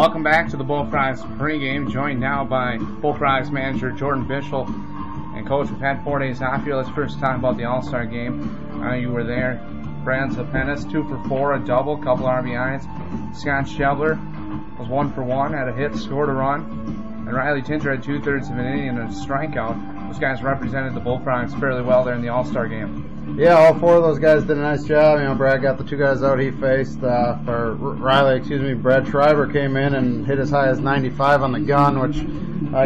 Welcome back to the Bullfrogs pregame, joined now by Bullfrogs manager Jordan Bischel. And Coach, we've had 4 days off here. Let's first talk about the All-Star game. You were there. Brad Zapenis, 2 for 4, a double, couple RBIs. Scott Schebler was 1 for 1, had a hit, scored a run. And Riley Tinter had 2/3 of an inning and a strikeout. Those guys represented the Bullfrogs fairly well there in the All-Star game. Yeah, all 4 of those guys did a nice job. You know, Brad got the 2 guys out he faced. For Riley, Brad Schreiber came in and hit as high as 95 on the gun, which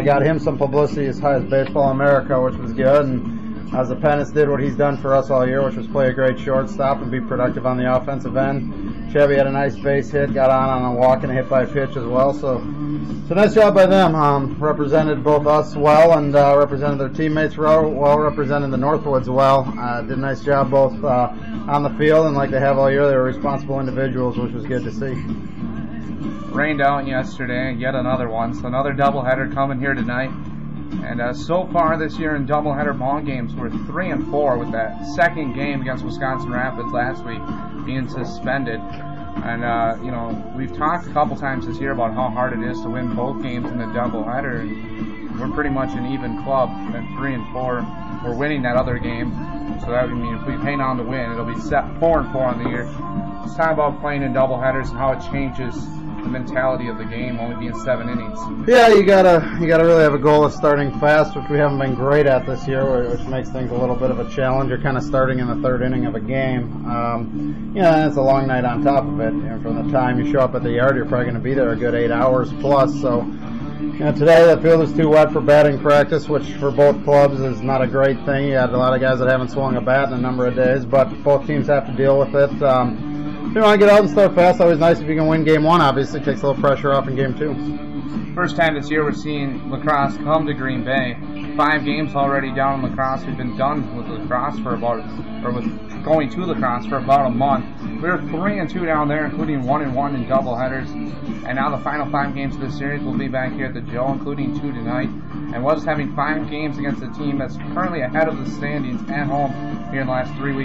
got him some publicity as high as Baseball America, which was good. And Zapenis did what he's done for us all year, which was play a great shortstop and be productive on the offensive end. Chevy had a nice base hit, got on a walk and a hit by pitch as well. So nice job by them. Represented both us well and represented their teammates well, represented the Northwoods well. Did a nice job both on the field and like they have all year. They were responsible individuals, which was good to see. Rained out yesterday, yet another one. So another doubleheader coming here tonight. And so far this year in doubleheader ball games, we're 3-4 with that second game against Wisconsin Rapids last week being suspended. And, you know, we've talked a couple times this year about how hard it is to win both games in the doubleheader. And we're pretty much an even club at 3-4. We're winning that other game. So that would mean if we hang on to win, it'll be set 4-4 on the year. Let's talk about playing in doubleheaders and how it changes the mentality of the game, only being 7 innings. Yeah, you gotta really have a goal of starting fast, which we haven't been great at this year, which makes things a little bit of a challenge. You're kind of starting in the 3rd inning of a game. And it's a long night on top of it. You know, from the time you show up at the yard, you're probably going to be there a good 8 hours plus. So, you know, today the field is too wet for batting practice, which for both clubs is not a great thing. You had a lot of guys that haven't swung a bat in a number of days, but both teams have to deal with it. If you want to get out and start fast, always nice if you can win game 1. Obviously, takes a little pressure off in game 2. First time this year we're seeing lacrosse come to Green Bay. 5 games already down in lacrosse. We've been done with lacrosse for about, or with going to lacrosse for about a month. We were 3-2 down there, including 1-1 in doubleheaders. And now the final 5 games of this series will be back here at the Joe, including 2 tonight. And we'll just having 5 games against a team that's currently ahead of the standings at home here in the last 3.5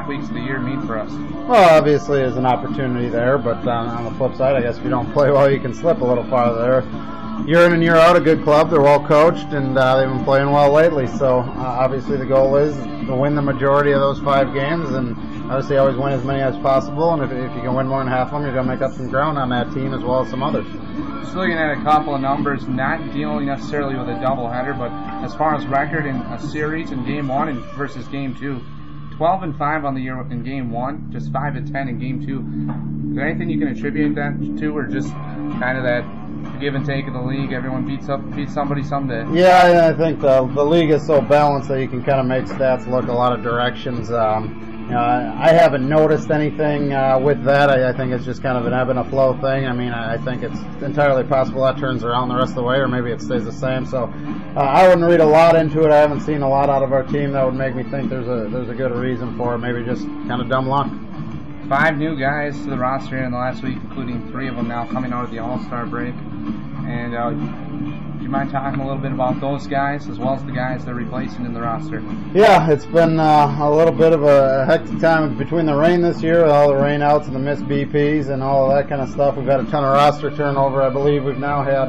weeks of the year mean for us. Well, obviously there's an opportunity there, but on the flip side, I guess if you don't play well, you can slip a little farther there. Year in and year out, a good club. They're well coached, and they've been playing well lately. So obviously the goal is to win the majority of those 5 games, and obviously always win as many as possible. And if you can win more than half of them, you're going to make up some ground on that team as well as some others. Just looking at a couple of numbers, not dealing necessarily with a doubleheader, but as far as record in a series in game 1 versus game 2, 12-5 on the year in game 1, just 5-10 in game 2. Is there anything you can attribute that to, or just kind of that give and take of the league? Everyone beats somebody someday. Yeah, I think the league is so balanced that you can kind of make stats look a lot of directions. I haven't noticed anything with that. I think it's just kind of an ebb and a flow thing. I mean, I think it's entirely possible that turns around the rest of the way, or maybe it stays the same. So I wouldn't read a lot into it. I haven't seen a lot out of our team that would make me think there's a good reason for it. Maybe just kind of dumb luck. 5 new guys to the roster in the last week, including 3 of them now coming out of the All-Star break. And do you mind talking a little bit about those guys as well as the guys they're replacing in the roster? Yeah, it's been a little bit of a hectic time between the rain this year, all the rain outs and the missed BPs and all of that kind of stuff. We've had a ton of roster turnover. I believe we've now had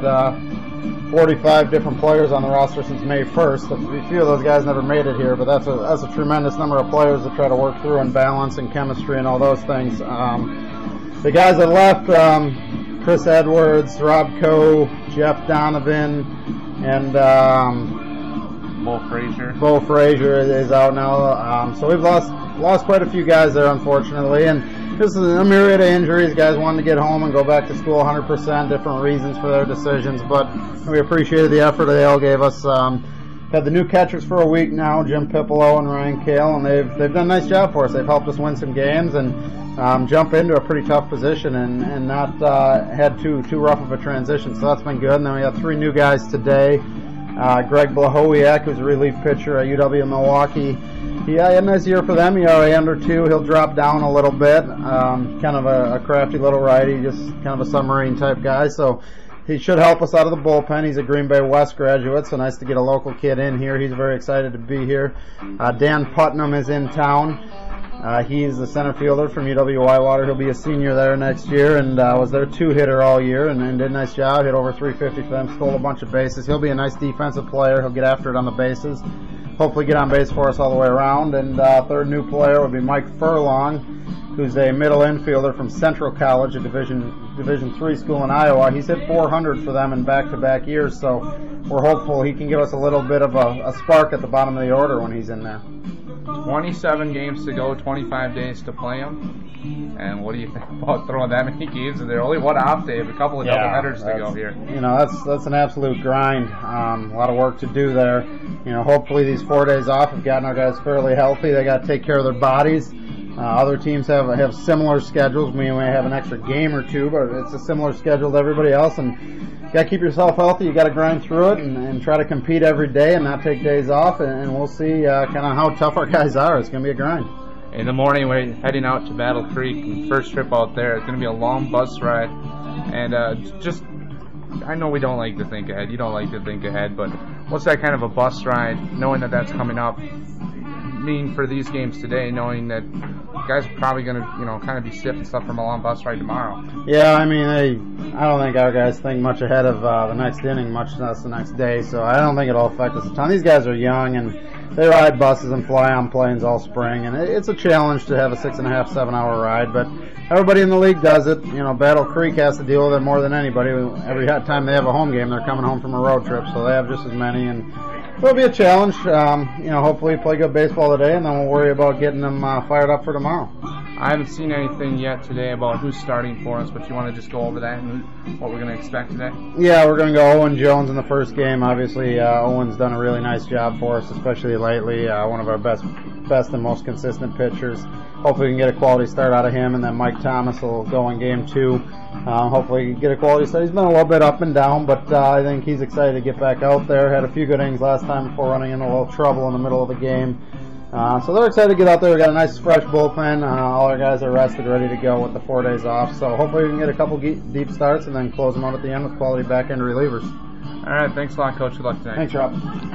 45 different players on the roster since May 1st. A few of those guys never made it here, but that's a tremendous number of players to try to work through and balance and chemistry and all those things. The guys that left, Chris Edwards, Rob Coe, Jeff Donovan, and Bo Frazier is out now. So we've lost quite a few guys there, unfortunately, and this is a myriad of injuries. Guys wanted to get home and go back to school 100%, different reasons for their decisions, but we appreciated the effort they all gave us. Had the new catchers for a week now, Jim Pipolo and Ryan Kale, and they've done a nice job for us. They've helped us win some games and jump into a pretty tough position and not had too rough of a transition. So that's been good. And then we have 3 new guys today. Greg Blahowiak, who's a relief pitcher at UW Milwaukee. He had a nice year for them. ERA under 2. He'll drop down a little bit. Kind of a crafty little righty, just kind of a submarine type guy. So he should help us out of the bullpen. He's a Green Bay West graduate, so nice to get a local kid in here. He's very excited to be here. Dan Putnam is in town. He's the center fielder from UW-Whitewater. He'll be a senior there next year, and was their two-hitter all year and did a nice job. Hit over 350 for them, stole a bunch of bases. He'll be a nice defensive player. He'll get after it on the bases. Hopefully get on base for us all the way around. And third new player would be Mike Furlong, who's a middle infielder from Central College, a Division III school in Iowa. He's hit 400 for them in back-to-back years, so we're hopeful he can give us a little bit of a spark at the bottom of the order when he's in there. 27 games to go, 25 days to play them. And what do you think about throwing that many games in there? Only one off day, a couple of double headers to go here. You know, that's an absolute grind. A lot of work to do there. You know, hopefully these 4 days off have gotten our guys fairly healthy. They got to take care of their bodies. Other teams have similar schedules. We may have an extra game or two, but it's a similar schedule to everybody else. And you got to keep yourself healthy. You got to grind through it and try to compete every day and not take days off. And we'll see kind of how tough our guys are. It's going to be a grind. In the morning, we're heading out to Battle Creek. First trip out there. It's going to be a long bus ride. And I know we don't like to think ahead. You don't like to think ahead, but what's that kind of a bus ride, knowing that that's coming up, mean for these games today, knowing that guys are probably going to, you know, kind of be stiff and stuff from a long bus ride tomorrow? Yeah, I mean, I don't think our guys think much ahead of the next inning, much less the next day, so I don't think it'll affect us a ton. These guys are young, and they ride buses and fly on planes all spring, and it's a challenge to have a 6.5, 7 hour ride, but everybody in the league does it. You know, Battle Creek has to deal with it more than anybody. Every time they have a home game, they're coming home from a road trip, so they have just as many, and it'll be a challenge. You know, hopefully play good baseball today, and then we'll worry about getting them fired up for tomorrow. I haven't seen anything yet today about who's starting for us, but you want to just go over that and what we're going to expect today? Yeah, we're going to go Owen Jones in the first game. Obviously, Owen's done a really nice job for us, especially lately. One of our best and most consistent pitchers. Hopefully we can get a quality start out of him, and then Mike Thomas will go in game 2. Hopefully get a quality start. He's been a little bit up and down, but I think he's excited to get back out there. Had a few good innings last time before running into a little trouble in the middle of the game. So they're excited to get out there. We got a nice fresh bullpen. All our guys are rested, ready to go with the 4 days off. So hopefully we can get a couple deep starts and then close them out at the end with quality back end relievers. All right, thanks a lot, Coach. Good luck tonight. Thanks, Rob.